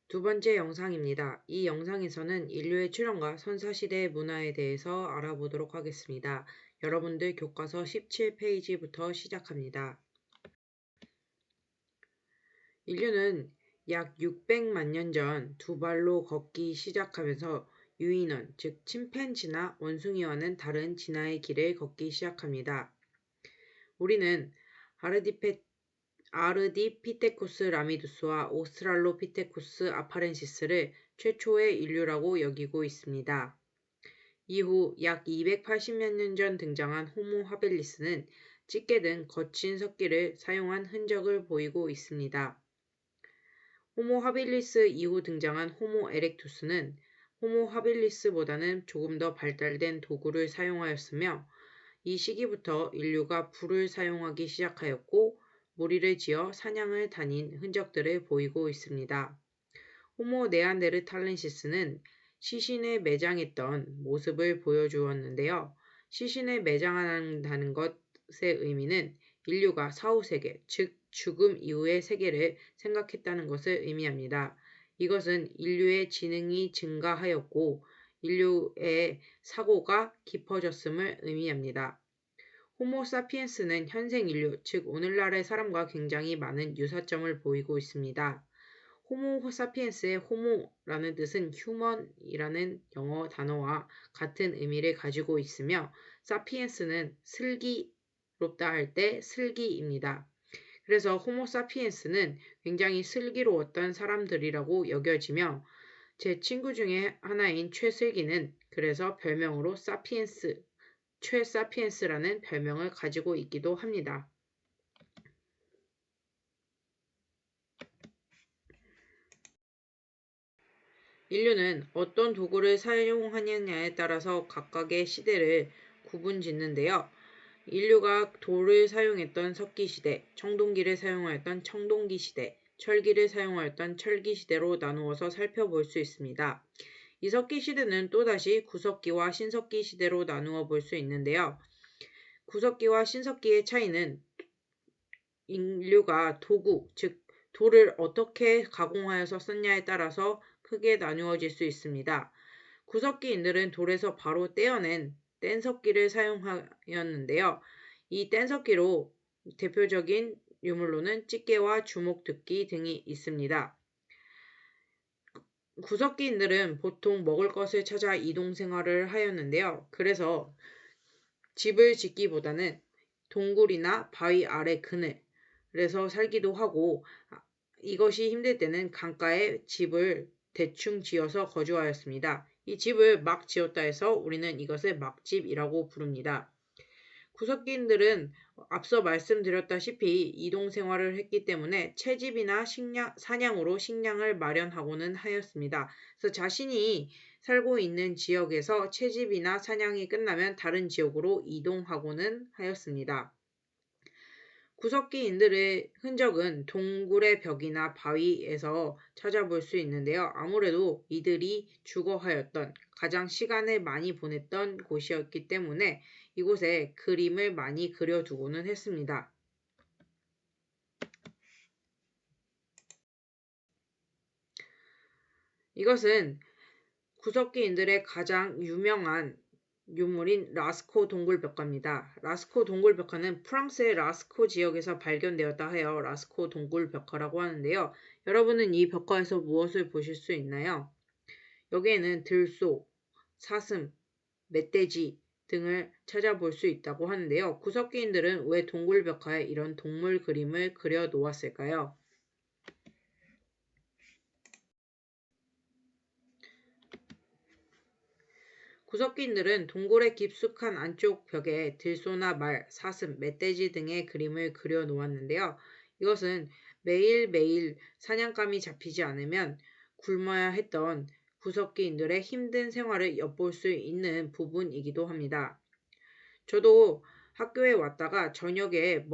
두 번째 영상입니다. 이 영상에서는 인류의 출현과 선사시대의 문화에 대해서 알아보도록 하겠습니다. 여러분들 교과서 17페이지부터 시작합니다. 인류는 약 600만 년 전 두 발로 걷기 시작하면서 유인원, 즉 침팬지나 원숭이와는 다른 진화의 길을 걷기 시작합니다. 우리는 아르디피테쿠스 라미두스와 오스트랄로피테쿠스 아파렌시스를 최초의 인류라고 여기고 있습니다. 이후 약 280여 년 전 등장한 호모 하빌리스는 집게 등 거친 석기를 사용한 흔적을 보이고 있습니다. 호모 하빌리스 이후 등장한 호모 에렉투스는 호모 하빌리스보다는 조금 더 발달된 도구를 사용하였으며 이 시기부터 인류가 불을 사용하기 시작하였고 무리를 지어 사냥을 다닌 흔적들을 보이고 있습니다. 호모 네안데르탈렌시스는 시신에 매장했던 모습을 보여주었는데요. 시신에 매장한다는 것의 의미는 인류가 사후세계, 즉 죽음 이후의 세계를 생각했다는 것을 의미합니다. 이것은 인류의 지능이 증가하였고 인류의 사고가 깊어졌음을 의미합니다. 호모 사피엔스는 현생 인류, 즉 오늘날의 사람과 굉장히 많은 유사점을 보이고 있습니다. 호모 사피엔스의 호모라는 뜻은 휴먼이라는 영어 단어와 같은 의미를 가지고 있으며 사피엔스는 슬기롭다 할 때 슬기입니다. 그래서 호모 사피엔스는 굉장히 슬기로웠던 사람들이라고 여겨지며 제 친구 중에 하나인 최슬기는 그래서 별명으로 최사피엔스라는 별명을 가지고 있기도 합니다. 인류는 어떤 도구를 사용하느냐에 따라서 각각의 시대를 구분짓는데요. 인류가 돌을 사용했던 석기시대, 청동기를 사용하였던 청동기시대, 철기를 사용하였던 철기시대로 나누어서 살펴볼 수 있습니다. 이 석기시대는 또다시 구석기와 신석기 시대로 나누어 볼 수 있는데요. 구석기와 신석기의 차이는 인류가 도구, 즉 돌을 어떻게 가공하여서 썼냐에 따라서 크게 나누어질 수 있습니다. 구석기인들은 돌에서 바로 떼어낸 뗀석기를 사용하였는데요. 이 뗀석기로 대표적인 유물로는 집게와 주먹두끼 등이 있습니다. 구석기인들은 보통 먹을 것을 찾아 이동 생활을 하였는데요. 그래서 집을 짓기보다는 동굴이나 바위 아래 그늘에서 살기도 하고 이것이 힘들 때는 강가에 집을 대충 지어서 거주하였습니다. 이 집을 막 지었다 해서 우리는 이것을 막집이라고 부릅니다. 구석기인들은 앞서 말씀드렸다시피 이동 생활을 했기 때문에 채집이나 사냥으로 식량을 마련하고는 하였습니다. 그래서 자신이 살고 있는 지역에서 채집이나 사냥이 끝나면 다른 지역으로 이동하고는 하였습니다. 구석기인들의 흔적은 동굴의 벽이나 바위에서 찾아볼 수 있는데요. 아무래도 이들이 주거하였던 가장 시간을 많이 보냈던 곳이었기 때문에 이곳에 그림을 많이 그려두고는 했습니다. 이것은 구석기인들의 가장 유명한 유물인 라스코 동굴벽화입니다. 라스코 동굴벽화는 프랑스의 라스코 지역에서 발견되었다 하여 라스코 동굴벽화라고 하는데요. 여러분은 이 벽화에서 무엇을 보실 수 있나요? 여기에는 들소, 사슴, 멧돼지 등을 찾아볼 수 있다고 하는데요. 구석기인들은 왜 동굴벽화에 이런 동물 그림을 그려 놓았을까요? 구석기인들은 동굴의 깊숙한 안쪽 벽에 들소나 말, 사슴, 멧돼지 등의 그림을 그려 놓았는데요. 이것은 매일매일 사냥감이 잡히지 않으면 굶어야 했던 구석기인들의 힘든 생활을 엿볼 수 있는 부분이기도 합니다. 저도 학교에 왔다가 저녁에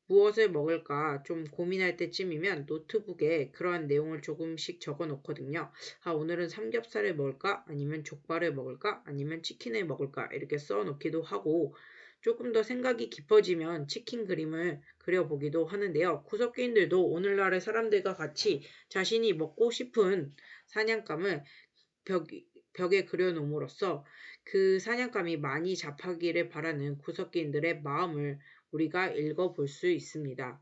무엇을 먹을까 좀 고민할 때쯤이면 노트북에 그러한 내용을 조금씩 적어 놓거든요. 오늘은 삼겹살을 먹을까? 아니면 족발을 먹을까? 아니면 치킨을 먹을까? 이렇게 써 놓기도 하고 조금 더 생각이 깊어지면 치킨 그림을 그려보기도 하는데요. 구석기인들도 오늘날의 사람들과 같이 자신이 먹고 싶은 사냥감을 벽에 그려놓음으로써 그 사냥감이 많이 잡히기를 바라는 구석기인들의 마음을 우리가 읽어볼 수 있습니다.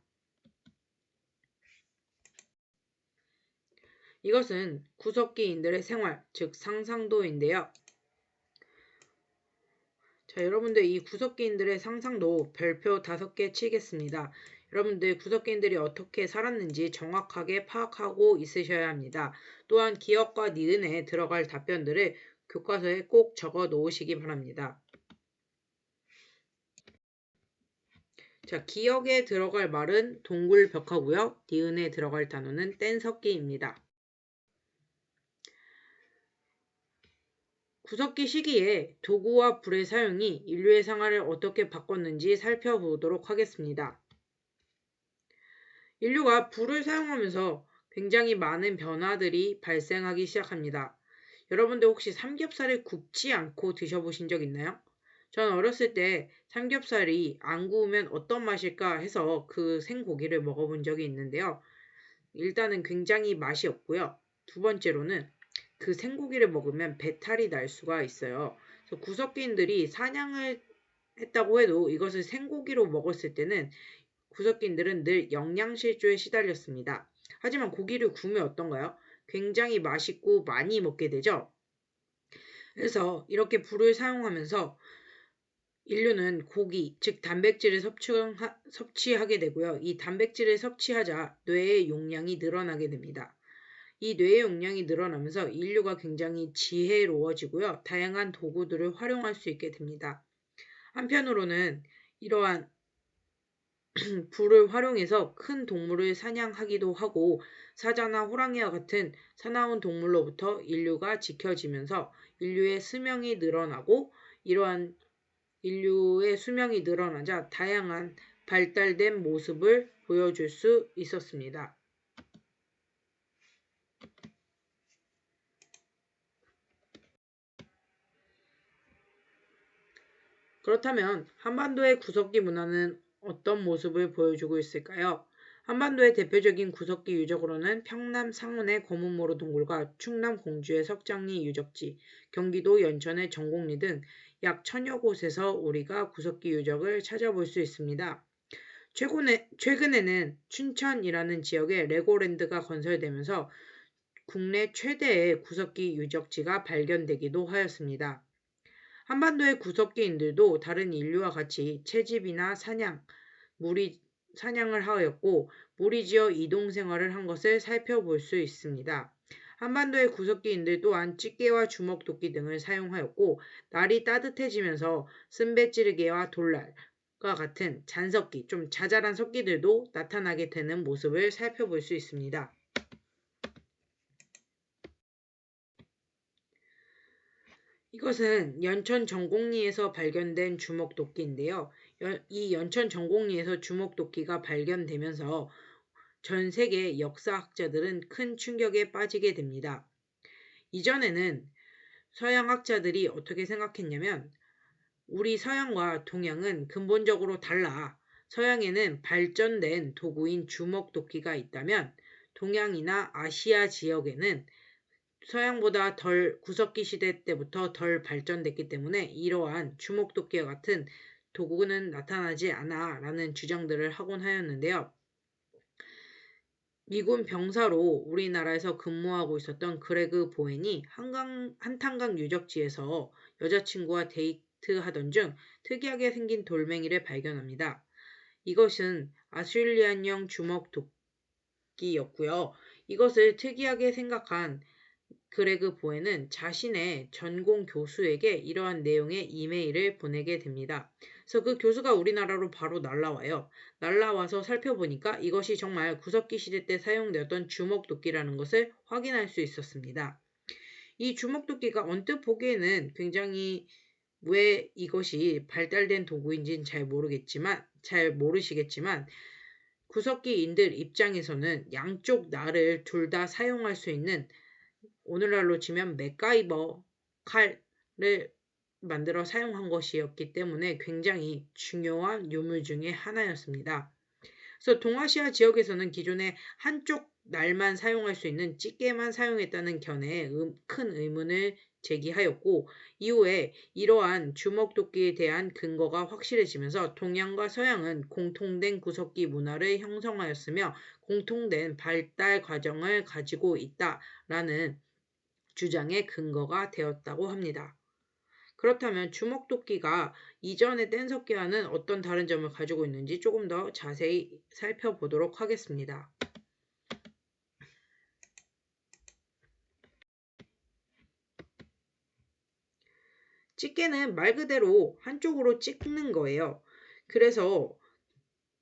이것은 구석기인들의 생활, 즉 상상도인데요. 자, 여러분들 이 구석기인들의 상상도 별표 5개 치겠습니다. 여러분들 구석기인들이 어떻게 살았는지 정확하게 파악하고 있으셔야 합니다. 또한 기억과 니은에 들어갈 답변들을 교과서에 꼭 적어 놓으시기 바랍니다. 자, 기억에 들어갈 말은 동굴벽화고요. 니은에 들어갈 단어는 뗀석기입니다. 구석기 시기에 도구와 불의 사용이 인류의 생활을 어떻게 바꿨는지 살펴보도록 하겠습니다. 인류가 불을 사용하면서 굉장히 많은 변화들이 발생하기 시작합니다. 여러분들 혹시 삼겹살을 굽지 않고 드셔보신 적 있나요? 전 어렸을 때 삼겹살이 안 구우면 어떤 맛일까 해서 그 생고기를 먹어본 적이 있는데요. 일단은 굉장히 맛이 없고요. 두 번째로는 그 생고기를 먹으면 배탈이 날 수가 있어요. 그래서 구석기인들이 사냥을 했다고 해도 이것을 생고기로 먹었을 때는 구석기인들은 늘 영양실조에 시달렸습니다. 하지만 고기를 구우면 어떤가요? 굉장히 맛있고 많이 먹게 되죠. 그래서 이렇게 불을 사용하면서 인류는 고기, 즉 단백질을 섭취하게 되고요. 이 단백질을 섭취하자 뇌의 용량이 늘어나게 됩니다. 이 뇌의 용량이 늘어나면서 인류가 굉장히 지혜로워지고요. 다양한 도구들을 활용할 수 있게 됩니다. 한편으로는 이러한 불을 활용해서 큰 동물을 사냥하기도 하고 사자나 호랑이와 같은 사나운 동물로부터 인류가 지켜지면서 인류의 수명이 늘어나고 이러한 인류의 수명이 늘어나자 다양한 발달된 모습을 보여줄 수 있었습니다. 그렇다면 한반도의 구석기 문화는 어떤 모습을 보여주고 있을까요? 한반도의 대표적인 구석기 유적으로는 평남 상운의 검은모로 동굴과 충남 공주의 석장리 유적지, 경기도 연천의 정곡리 등 약 1000여 곳에서 우리가 구석기 유적을 찾아볼 수 있습니다. 최근에는 춘천이라는 지역에 레고랜드가 건설되면서 국내 최대의 구석기 유적지가 발견되기도 하였습니다. 한반도의 구석기인들도 다른 인류와 같이 채집이나 사냥을 하였고 무리지어 이동 생활을 한 것을 살펴볼 수 있습니다. 한반도의 구석기인들 또한 찌개와 주먹도끼 등을 사용하였고 날이 따뜻해지면서 쓴배찌르개와 돌날과 같은 잔석기, 좀 자잘한 석기들도 나타나게 되는 모습을 살펴볼 수 있습니다. 이것은 연천 정곡리에서 발견된 주먹도끼인데요. 이 연천 정곡리에서 주먹도끼가 발견되면서 전 세계 역사학자들은 큰 충격에 빠지게 됩니다. 이전에는 서양학자들이 어떻게 생각했냐면 우리 서양과 동양은 근본적으로 달라. 서양에는 발전된 도구인 주먹도끼가 있다면 동양이나 아시아 지역에는 서양보다 구석기 시대 때부터 덜 발전됐기 때문에 이러한 주먹도끼와 같은 도구는 나타나지 않아 라는 주장들을 하곤 하였는데요. 미군 병사로 우리나라에서 근무하고 있었던 그레그 보엔이 한탄강 유적지에서 여자친구와 데이트하던 중 특이하게 생긴 돌멩이를 발견합니다. 이것은 아슐리안형 주먹도끼였고요. 이것을 특이하게 생각한 그레그 보엔은 자신의 전공 교수에게 이러한 내용의 이메일을 보내게 됩니다. 그래서 그 교수가 우리나라로 바로 날라와요. 날라와서 살펴보니까 이것이 정말 구석기 시대 때 사용되었던 주먹도끼라는 것을 확인할 수 있었습니다. 이 주먹도끼가 언뜻 보기에는 굉장히 왜 이것이 발달된 도구인지는 잘 모르시겠지만 구석기인들 입장에서는 양쪽 날을 둘 다 사용할 수 있는 오늘날로 치면 맥가이버 칼을 만들어 사용한 것이었기 때문에 굉장히 중요한 유물 중의 하나였습니다. 그래서 동아시아 지역에서는 기존에 한쪽 날만 사용할 수 있는 찌개만 사용했다는 견해에 큰 의문을 제기하였고, 이후에 이러한 주먹도끼에 대한 근거가 확실해지면서 동양과 서양은 공통된 구석기 문화를 형성하였으며 공통된 발달 과정을 가지고 있다라는 주장의 근거가 되었다고 합니다. 그렇다면 주먹도끼가 이전의 뗀석기와는 어떤 다른 점을 가지고 있는지 조금 더 자세히 살펴보도록 하겠습니다. 집게는 말 그대로 한쪽으로 찍는 거예요. 그래서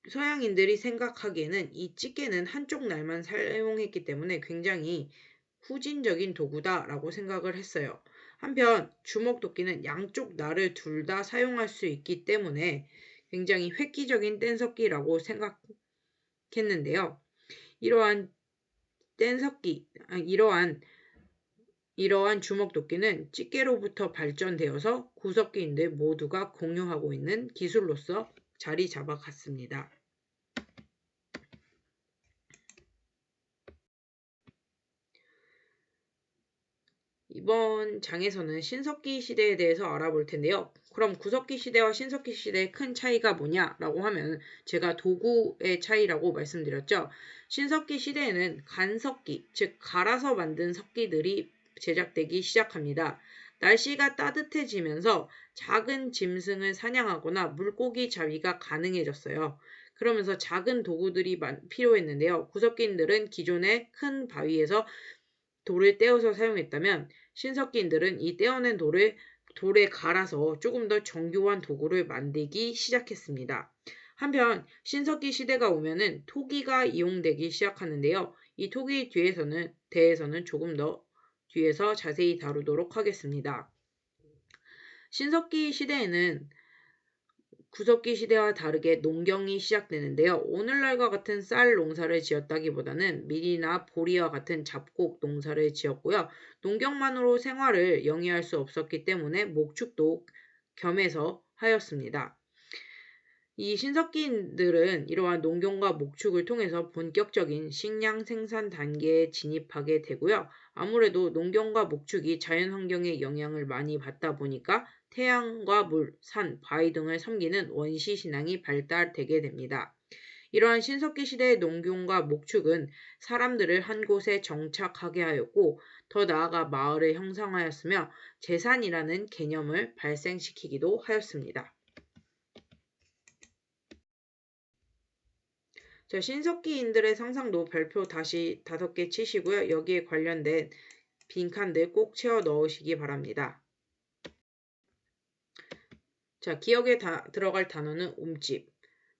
서양인들이 생각하기에는 이 집게는 한쪽 날만 사용했기 때문에 굉장히 후진적인 도구다라고 생각을 했어요. 한편 주먹도끼는 양쪽 날을 둘 다 사용할 수 있기 때문에 굉장히 획기적인 뗀석기라고 생각했는데요. 이러한 이러한 주먹도끼는 집게로부터 발전되어서 구석기인들 모두가 공유하고 있는 기술로서 자리 잡아갔습니다. 이번 장에서는 신석기 시대에 대해서 알아볼 텐데요. 그럼 구석기 시대와 신석기 시대의 큰 차이가 뭐냐라고 하면 제가 도구의 차이라고 말씀드렸죠. 신석기 시대에는 간석기, 즉 갈아서 만든 석기들이 제작되기 시작합니다. 날씨가 따뜻해지면서 작은 짐승을 사냥하거나 물고기 잡이가 가능해졌어요. 그러면서 작은 도구들이 필요했는데요. 구석기인들은 기존의 큰 바위에서 돌을 떼어서 사용했다면 신석기인들은 이 떼어낸 돌에 갈아서 조금 더 정교한 도구를 만들기 시작했습니다. 한편 신석기 시대가 오면은 토기가 이용되기 시작하는데요. 이 토기에 대해서는 조금 더 뒤에서 자세히 다루도록 하겠습니다. 신석기 시대에는 구석기 시대와 다르게 농경이 시작되는데요. 오늘날과 같은 쌀 농사를 지었다기보다는 밀이나 보리와 같은 잡곡 농사를 지었고요. 농경만으로 생활을 영위할 수 없었기 때문에 목축도 겸해서 하였습니다. 이 신석기인들은 이러한 농경과 목축을 통해서 본격적인 식량 생산 단계에 진입하게 되고요. 아무래도 농경과 목축이 자연환경의 영향을 많이 받다 보니까 태양과 물, 산, 바위 등을 섬기는 원시 신앙이 발달되게 됩니다. 이러한 신석기 시대의 농경과 목축은 사람들을 한 곳에 정착하게 하였고 더 나아가 마을을 형성하였으며 재산이라는 개념을 발생시키기도 하였습니다. 자, 신석기인들의 상상도 별표 다시 5개 치시고요. 여기에 관련된 빈칸들 꼭 채워 넣으시기 바랍니다. 자, 기억에 들어갈 단어는 움집,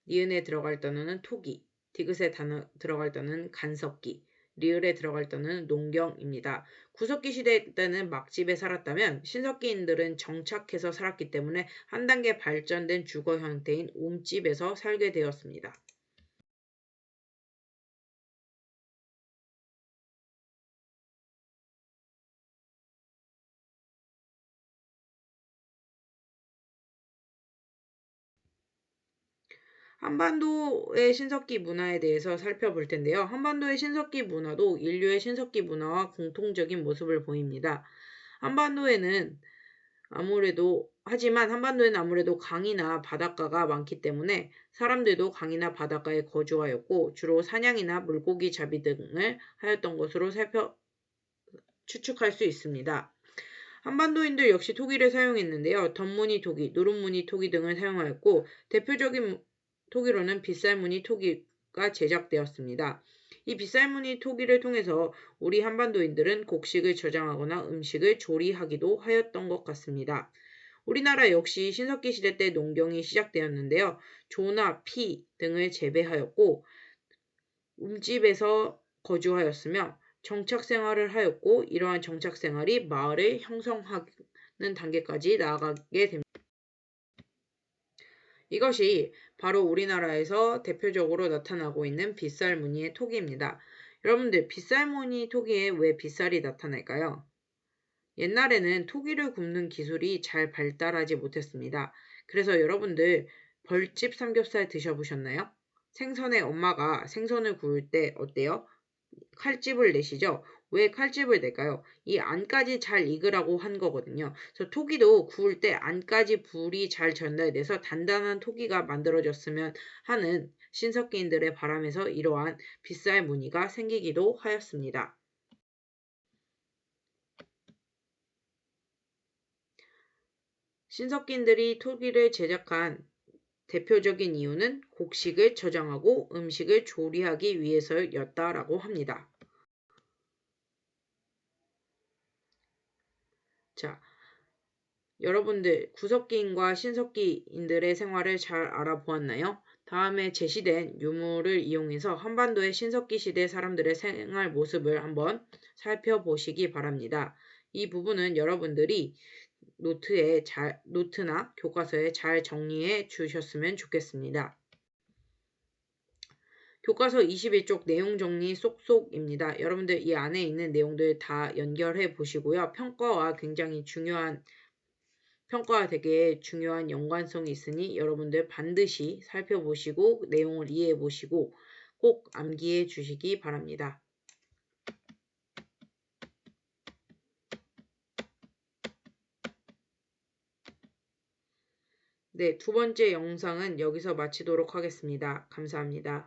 니은에 들어갈 단어는 토기, 디귿에 들어갈 단어는 간석기, 리을에 들어갈 단어는 농경입니다. 구석기 시대 때는 막집에 살았다면 신석기인들은 정착해서 살았기 때문에 한 단계 발전된 주거 형태인 움집에서 살게 되었습니다. 한반도의 신석기 문화에 대해서 살펴볼 텐데요. 한반도의 신석기 문화도 인류의 신석기 문화와 공통적인 모습을 보입니다. 하지만 한반도에는 아무래도 강이나 바닷가가 많기 때문에 사람들도 강이나 바닷가에 거주하였고 주로 사냥이나 물고기 잡이 등을 하였던 것으로 추측할 수 있습니다. 한반도인들 역시 토기를 사용했는데요. 덧무늬 토기, 누름무늬 토기 등을 사용하였고 대표적인 토기로는 빗살무늬 토기가 제작되었습니다. 이 빗살무늬 토기를 통해서 우리 한반도인들은 곡식을 저장하거나 음식을 조리하기도 하였던 것 같습니다. 우리나라 역시 신석기 시대 때 농경이 시작되었는데요. 조나 피 등을 재배하였고 움집에서 거주하였으며 정착 생활을 하였고 이러한 정착 생활이 마을을 형성하는 단계까지 나아가게 됩니다. 이것이 바로 우리나라에서 대표적으로 나타나고 있는 빗살 무늬의 토기입니다. 여러분들 빗살 무늬 토기에 왜 빗살이 나타날까요? 옛날에는 토기를 굽는 기술이 잘 발달하지 못했습니다. 그래서 여러분들 벌집 삼겹살 드셔보셨나요? 생선의 엄마가 생선을 구울 때 어때요? 칼집을 내시죠? 왜 칼집을 낼까요? 이 안까지 잘 익으라고 한 거거든요. 그래서 토기도 구울 때 안까지 불이 잘 전달돼서 단단한 토기가 만들어졌으면 하는 신석기인들의 바람에서 이러한 빗살 무늬가 생기기도 하였습니다. 신석기인들이 토기를 제작한 대표적인 이유는 곡식을 저장하고 음식을 조리하기 위해서였다라고 합니다. 자, 여러분들 구석기인과 신석기인들의 생활을 잘 알아보았나요? 다음에 제시된 유물을 이용해서 한반도의 신석기 시대 사람들의 생활 모습을 한번 살펴보시기 바랍니다. 이 부분은 여러분들이 노트나 교과서에 잘 정리해 주셨으면 좋겠습니다. 교과서 21쪽 내용 정리 쏙쏙입니다. 여러분들 이 안에 있는 내용들 다 연결해 보시고요. 평가와 되게 중요한 연관성이 있으니 여러분들 반드시 살펴보시고 내용을 이해해 보시고 꼭 암기해 주시기 바랍니다. 네, 두 번째 영상은 여기서 마치도록 하겠습니다. 감사합니다.